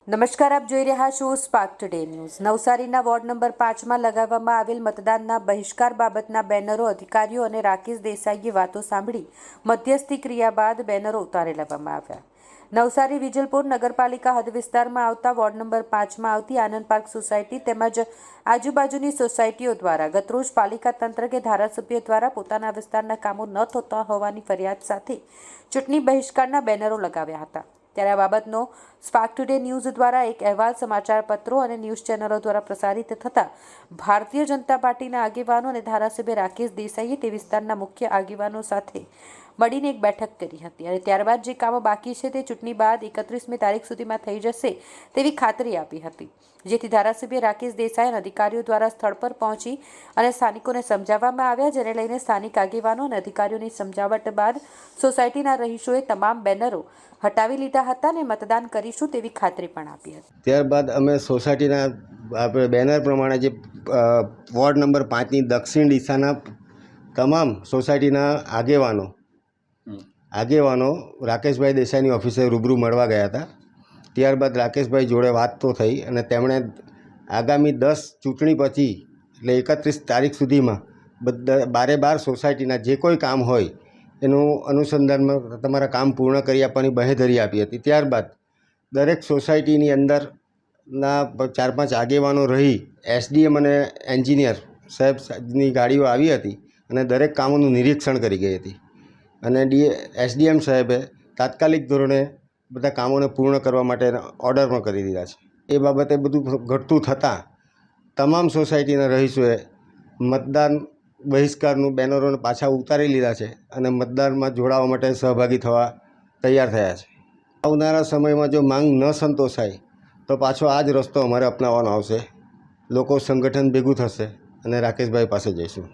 નમસ્કાર, આપ જોઈ રહ્યા છો સ્પાર્ક ટુડે ન્યૂઝ। નવસારીના વોર્ડ નંબર 5માં લગાવવામાં આવેલ મતદાનના બહિષ્કાર બાબતના બેનરો અધિકારીઓ અને રાકેશ દેસાઈએ વાતો સાંભળી મધ્યસ્થી ક્રિયા બાદ બેનરો ઉતારી લેવામાં આવ્યા। નવસારી વિજલપુર નગરપાલિકા હદ વિસ્તારમાં આવતા વોર્ડ નંબર 5માં આવતી આનંદ પાર્ક સોસાયટી તેમજ આજુબાજુની સોસાયટીઓ દ્વારા ગતરોજ પાલિકા તંત્ર કે ધારાસભ્ય દ્વારા પોતાના વિસ્તારના કામો ન થતા હોવાની ફરિયાદ સાથે ચૂંટણી બહિષ્કારના બેનરો લગાવ્યા હતા। ત્યારે આ બાબતનો સ્પાર્ક ટુડે ન્યૂઝ દ્વારા એક અહેવાલ સમાચાર પત્રો અને ન્યૂઝ ચેનલો દ્વારા પ્રસારિત થતાં ભારતીય જનતા પાર્ટીના આગેવાનો અને ધારાસભ્ય રાકેશ દેસાઈએ તે વિસ્તારના મુખ્ય આગેવાનો સાથે મળીને એક બેઠક કરી હતી અને ત્યારબાદ જે કામો બાકી છે તે ચૂંટણી બાદ 31મી તારીખ સુધીમાં થઈ જશે તેવી ખાતરી આપી હતી, જેથી ધારાસભ્ય રાકેશ દેસાઈ અને અધિકારીઓ દ્વારા સ્થળ પર પહોંચી અને સ્થાનિકોને સમજાવવામાં આવ્યા, જેને લઈને સ્થાનિક આગેવાનો અને અધિકારીઓની સમજાવટ બાદ સોસાયટીના રહીશોએ તમામ બેનરો હટાવી લીધા હતા અને મતદાન કરીશું તેવી ખાતરી પણ આપી હતી। ત્યારબાદ અમે સોસાયટીના આપણે બેનર પ્રમાણે જે વોર્ડ નંબર 5ની દક્ષિણ દિશાના તમામ સોસાયટીના આગેવાનો રાકેશભાઈ દેસાઈની ઓફિસે રૂબરૂ મળવા ગયા હતા। ત્યારબાદ રાકેશભાઈ જોડે વાત તો થઈ અને તેમણે આગામી 10 ચૂંટણી પછી એટલે 31 તારીખ સુધીમાં બધા 12 સોસાયટીના જે કોઈ કામ હોય એનું અનુસંધાનમાં તમારા કામ પૂર્ણ કરી આપવાની બાંહેધરી આપી હતી। ત્યારબાદ દરેક સોસાયટીની અંદરના 4-5 આગેવાનો રહી એસડીએમ અને એન્જિનિયર સાહેબની ગાડીઓ આવી હતી અને દરેક કામોનું નિરીક્ષણ કરી ગઈ હતી અને એસડીએમ સાહેબે તાત્કાલિક ધોરણે બધા કામોને પૂર્ણ કરવા માટે ઓર્ડર પણ કરી દીધા છે। એ બાબતે બધું ઘટતું થતાં તમામ સોસાયટીના રહીશોએ મતદાન બહિષ્કારનું બેનરોને પાછા ઉતારી લીધા છે અને મતદાનમાં જોડાવા માટે સહભાગી થવા તૈયાર થયા છે। આવનારા સમયમાં જો માંગ ન સંતોષાય તો પાછો આ જ રસ્તો અમારે અપનાવવાનો આવશે। લોકો સંગઠન ભેગું થશે અને રાકેશભાઈ પાસે જઈશું।